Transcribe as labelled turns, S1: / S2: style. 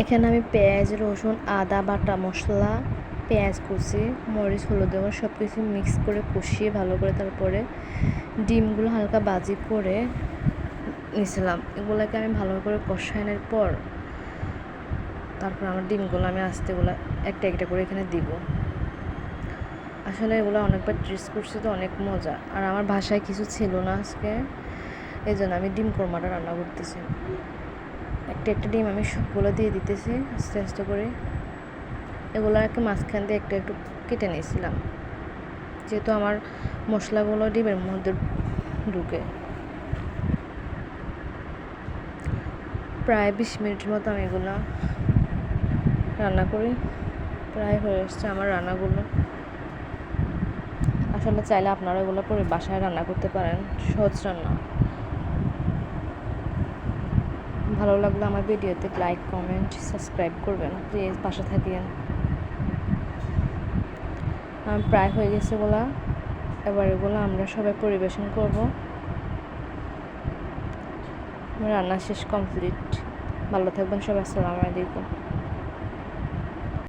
S1: এখানে আমি পেঁয়াজ, রসুন, আদা বাটা মশলা, পেঁয়াজ কুচি, মরিচ, হলুদ এবং সব কিছু মিক্স করে কষিয়ে ভালো করে তারপরে ডিমগুলো হালকা ভাজি করে নিয়েছিলাম। এগুলোকে আমি ভালো করে কষানোর পর তারপর আমার ডিমগুলো আমি আস্তেগুলো একটা একটা করে এখানে দিব। আসলে এগুলো অনেকবার টেস্ট করছি তো অনেক মজা। আর আমার বাসায় কিছু ছিল না আজকে, এই জন্য আমি ডিম কোরমাটা রান্না করতেছি। একটা একটা ডিম আমি সবগুলো দিয়ে দিতেছি আস্তে আস্তে করে। এগুলো একটা মাঝখান দিয়ে একটু একটু কেটে নিয়েছিলাম, যেহেতু আমার মশলাগুলো ডিমের মধ্যে ঢুকে। প্রায় 20 মিনিটের মতো আমি এগুলো রান্না করি। প্রায় হয়ে এসছে আমার রান্নাগুলো। আসলে চাইলে আপনারা এগুলো করে বাসায় রান্না করতে পারেন, সহজ রান্না। ভালো লাগলে আমার ভিডিওতে লাইক, কমেন্ট, সাবস্ক্রাইব করবেন প্লিজ, পাশে থাকেন। প্রায় হয়ে গেছে এগুলো। এবার এগুলো আমরা সবাই পরিবেশন করব। রান্না শেষ, কমপ্লিট। ভালো থাকবেন সবাই, আসসালামু আলাইকুম।